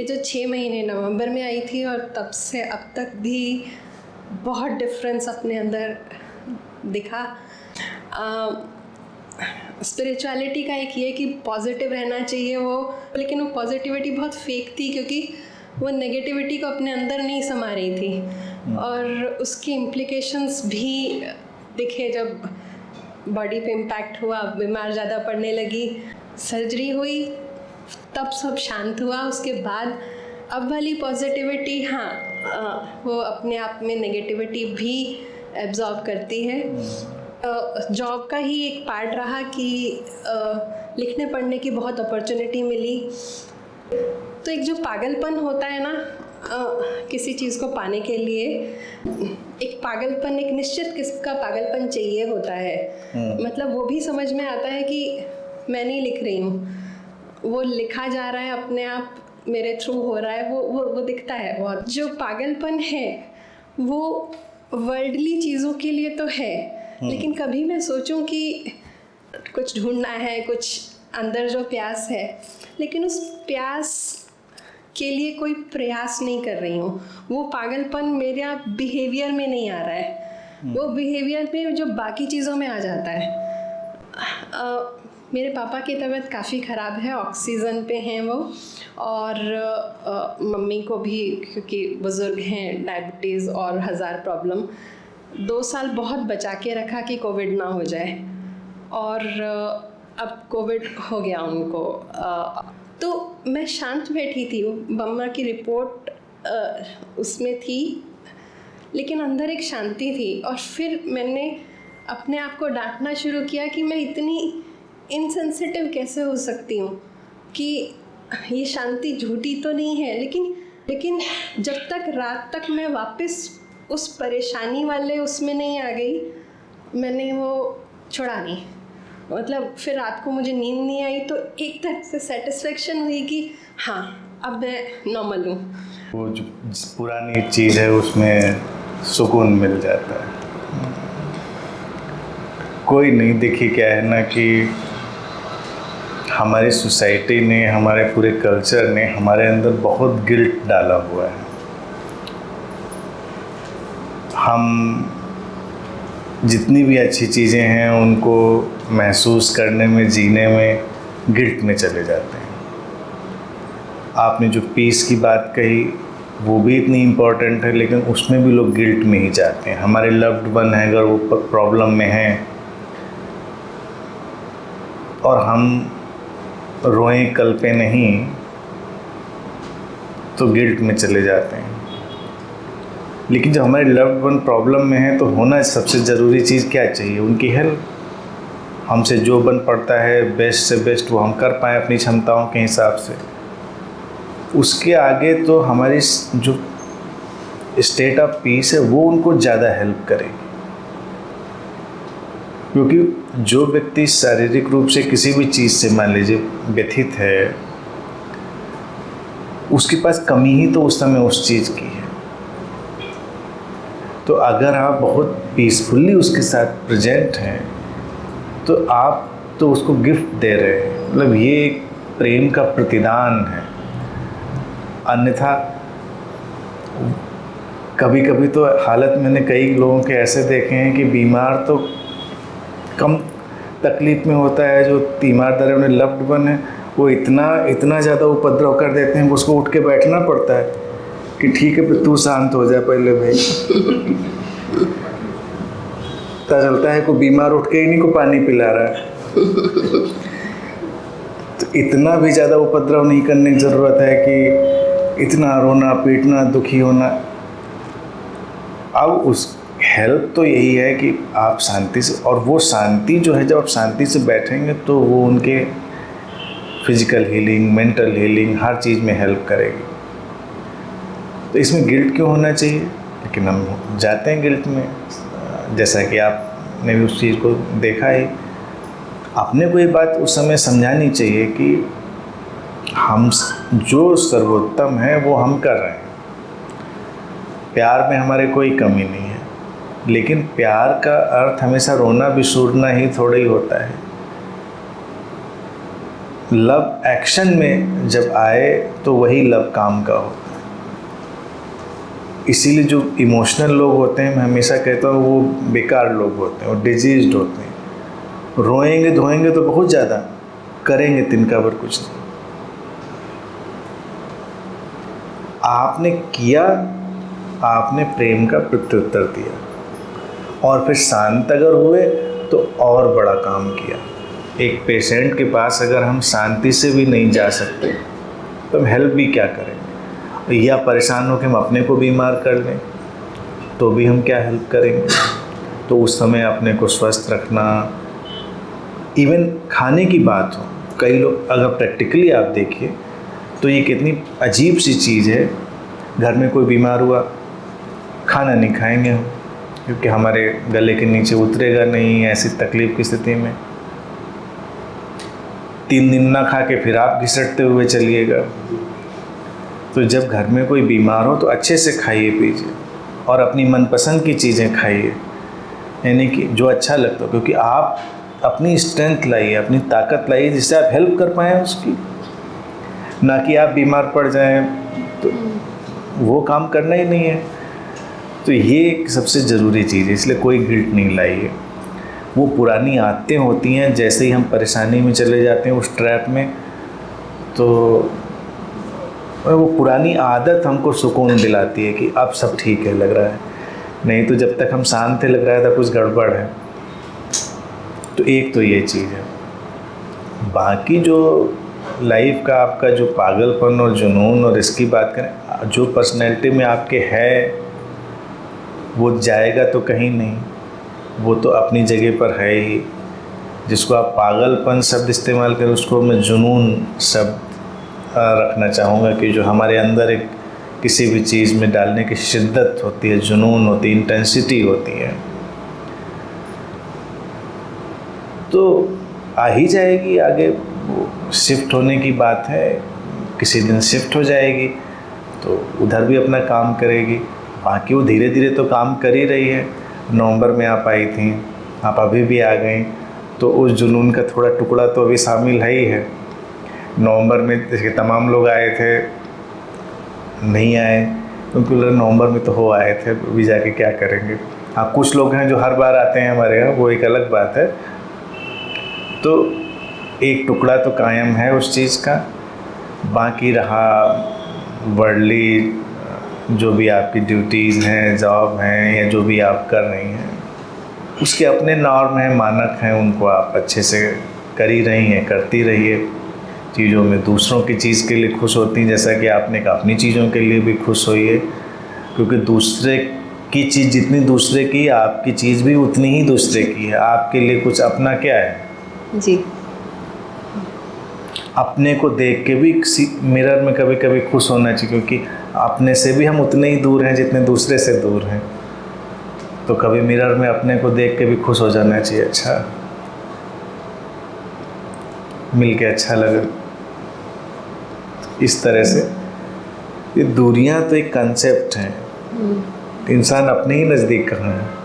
ये जो 6 महीने नवंबर में आई थी और तब से अब तक भी बहुत डिफरेंस अपने अंदर दिखा। स्पिरिचुअलिटी का एक ये कि पॉजिटिव रहना चाहिए वो, लेकिन वो पॉजिटिविटी बहुत फेक थी क्योंकि वो नेगेटिविटी को अपने अंदर नहीं समा रही थी और उसकी इम्प्लिकेशंस भी दिखे जब बॉडी पे इम्पैक्ट हुआ, बीमार ज़्यादा पड़ने लगी, सर्जरी हुई, तब सब शांत हुआ। उसके बाद अब वाली पॉजिटिविटी, हाँ, वो अपने आप में नेगेटिविटी भी एब्जॉर्ब करती है। जॉब का ही एक पार्ट रहा कि लिखने पढ़ने की बहुत अपॉर्चुनिटी मिली। तो एक जो पागलपन होता है ना किसी चीज़ को पाने के लिए, एक पागलपन, एक निश्चित किस्म का पागलपन चाहिए होता है। मतलब वो भी समझ में आता है कि मैं नहीं लिख रही हूँ, वो लिखा जा रहा है अपने आप, मेरे थ्रू हो रहा है, वो दिखता है बहुत। जो पागलपन है वो वर्ल्डली चीज़ों के लिए तो है, लेकिन कभी मैं सोचूं कि कुछ ढूंढना है, कुछ अंदर जो प्यास है, लेकिन उस प्यास के लिए कोई प्रयास नहीं कर रही हूँ, वो पागलपन मेरा बिहेवियर में नहीं आ रहा है, वो बिहेवियर में जो बाकी चीज़ों में आ जाता है। मेरे पापा की तबीयत काफ़ी ख़राब है, ऑक्सीजन पे हैं वो, और मम्मी को भी, क्योंकि बुज़ुर्ग हैं, डायबिटीज़ और 1000 प्रॉब्लम। 2 साल बहुत बचा के रखा कि कोविड ना हो जाए, और अब कोविड हो गया उनको। तो मैं शांत बैठी थी, वो मम्मा की रिपोर्ट उसमें थी, लेकिन अंदर एक शांति थी। और फिर मैंने अपने आप को डांटना शुरू किया कि मैं इतनी इनसेंसिटिव कैसे हो सकती हूँ, कि ये शांति झूठी तो नहीं है। लेकिन जब तक रात तक मैं वापस उस परेशानी वाले उसमें नहीं आ गई, मैंने वो छोड़ा नहीं। मतलब फिर रात को मुझे नींद नहीं आई तो एक तरह से सेटिस्फेक्शन हुई कि हाँ, अब मैं नॉर्मल हूँ। वो जो पुरानी चीज़ है उसमें सुकून मिल जाता है। कोई नहीं, देखिए क्या है ना कि हमारी सोसाइटी ने, हमारे पूरे कल्चर ने हमारे अंदर बहुत गिल्ट डाला हुआ है। हम जितनी भी अच्छी चीज़ें हैं उनको महसूस करने में, जीने में गिल्ट में चले जाते हैं। आपने जो पीस की बात कही वो भी इतनी इम्पोर्टेंट है, लेकिन उसमें भी लोग गिल्ट में ही जाते हैं। हमारे लव्ड वन है, अगर वो प्रॉब्लम में हैं और हम रोएं कल पे नहीं, तो गिल्ट में चले जाते हैं। लेकिन जब हमारे लव्ड वन प्रॉब्लम में है तो होना सबसे ज़रूरी चीज़ क्या चाहिए? उनकी हेल्प। हमसे जो बन पड़ता है बेस्ट से बेस्ट वो हम कर पाएँ अपनी क्षमताओं के हिसाब से। उसके आगे तो हमारी जो स्टेट ऑफ पीस है वो उनको ज़्यादा हेल्प करेगी, क्योंकि जो व्यक्ति शारीरिक रूप से किसी भी चीज़ से मान लीजिए व्यथित है, उसके पास कमी ही तो उस समय उस चीज़ की है। तो अगर आप बहुत पीसफुली उसके साथ प्रेजेंट हैं तो आप तो उसको गिफ्ट दे रहे हैं। मतलब ये एक प्रेम का प्रतिदान है। अन्यथा कभी कभी तो हालत मैंने कई लोगों के ऐसे देखे हैं कि बीमार तो कम तकलीफ़ में होता है, जो तीमारदार उन्हें लव्ड वन है वो इतना ज़्यादा उपद्रव कर देते हैं कि उसको उठ के बैठना पड़ता है कि ठीक है तू शांत हो जा पहले भाई। पता चलता है कोई बीमार उठ के इन्हीं को पानी पिला रहा है। तो इतना भी ज़्यादा उपद्रव नहीं करने की ज़रूरत है कि इतना रोना पीटना दुखी होना। अब उस हेल्प तो यही है कि आप शांति से, और वो शांति जो है जब आप शांति से बैठेंगे तो वो उनके फिजिकल हीलिंग, मेंटल हीलिंग, हर चीज़ में हेल्प करेगी। तो इसमें गिल्ट क्यों होना चाहिए? लेकिन हम जाते हैं गिल्ट में, जैसा कि आपने भी उस चीज़ को देखा ही। अपने को ये बात उस समय समझानी चाहिए कि हम जो सर्वोत्तम है वो हम कर रहे हैं। प्यार में हमारे कोई कमी नहीं है, लेकिन प्यार का अर्थ हमेशा रोना बिसूरना ही थोड़ा ही होता है। लव एक्शन में जब आए तो वही लव काम का होता है। इसीलिए जो इमोशनल लोग होते हैं, मैं हमेशा कहता हूँ, वो बेकार लोग होते हैं, वो डिजीज्ड होते हैं। रोएंगे धोएंगे तो बहुत ज़्यादा, करेंगे तिनका पर कुछ नहीं। आपने किया, आपने प्रेम का प्रत्युत्तर दिया, और फिर शांत अगर हुए तो और बड़ा काम किया। एक पेशेंट के पास अगर हम शांति से भी नहीं जा सकते तो हम हेल्प भी क्या करेंगे? या परेशान हो के हम अपने को बीमार कर लें तो भी हम क्या हेल्प करेंगे? तो उस समय अपने को स्वस्थ रखना, इवन खाने की बात हो, कई लोग अगर प्रैक्टिकली आप देखिए तो ये कितनी अजीब सी चीज़ है, घर में कोई बीमार हुआ, खाना नहीं खाएंगे हम क्योंकि हमारे गले के नीचे उतरेगा नहीं, ऐसी तकलीफ़ की स्थिति में 3 दिन ना खा के फिर आप घिसटते हुए चलिएगा। तो जब घर में कोई बीमार हो तो अच्छे से खाइए पीजिए और अपनी मनपसंद की चीज़ें खाइए, यानी कि जो अच्छा लगता हो, क्योंकि आप अपनी स्ट्रेंथ लाइए, अपनी ताकत लाइए जिससे आप हेल्प कर पाएँ उसकी, ना कि आप बीमार पड़ जाएं तो वो काम करना ही नहीं है। तो ये एक सबसे ज़रूरी चीज़ है, इसलिए कोई गिल्ट नहीं लाइए। वो पुरानी आदतें होती हैं, जैसे ही हम परेशानी में चले जाते हैं उस ट्रैप में, तो वो पुरानी आदत हमको सुकून दिलाती है कि अब सब ठीक है, लग रहा है। नहीं तो जब तक हम शांत थे लग रहा था कुछ गड़बड़ है। तो एक तो ये चीज़ है। बाकी जो लाइफ का आपका जो पागलपन और जुनून और इसकी बात करें, जो पर्सनैलिटी में आपके है वो जाएगा तो कहीं नहीं, वो तो अपनी जगह पर है ही। जिसको आप पागलपन शब्द इस्तेमाल करें उसको मैं जुनून शब्द रखना चाहूँगा कि जो हमारे अंदर एक किसी भी चीज़ में डालने की शिद्दत होती है, जुनून होती है, इंटेंसिटी होती है, तो आ ही जाएगी आगे। वो शिफ्ट होने की बात है, किसी दिन शिफ्ट हो जाएगी तो उधर भी अपना काम करेगी। बाकी वो धीरे धीरे तो काम कर ही रही है। नवंबर में आप आई थी, आप अभी भी आ गई, तो उस जुनून का थोड़ा टुकड़ा तो अभी शामिल है ही है। नवंबर में जैसे तमाम लोग आए थे, नहीं आए क्योंकि नवंबर में तो हो आए थे, अभी जाके क्या करेंगे। हाँ, कुछ लोग हैं जो हर बार आते हैं हमारे यहाँ, वो एक अलग बात है। तो एक टुकड़ा तो कायम है उस चीज़ का। बाकी रहा वर्ल्डली जो भी आपकी ड्यूटीज़ हैं, जॉब हैं, या जो भी आप कर रही हैं, उसके अपने नॉर्म हैं, मानक हैं, उनको आप अच्छे से कर ही रही हैं, करती रहिए। चीज़ों में दूसरों की चीज़ के लिए खुश होती हैं, जैसा कि आपने कहा अपनी चीज़ों के लिए भी खुश होइए, क्योंकि दूसरे की चीज़ जितनी दूसरे की, आपकी चीज़ भी उतनी ही दूसरे की है। आपके लिए कुछ अपना क्या है जी। अपने को देख के भी मिरर में कभी कभी खुश होना चाहिए, क्योंकि अपने से भी हम उतने ही दूर हैं जितने दूसरे से दूर हैं। तो कभी मिरर में अपने को देख के भी खुश हो जाना चाहिए, अच्छा मिल के अच्छा लगा। इस तरह से ये दूरियां तो एक कंसेप्ट है, इंसान अपने ही नज़दीक कहाँ है।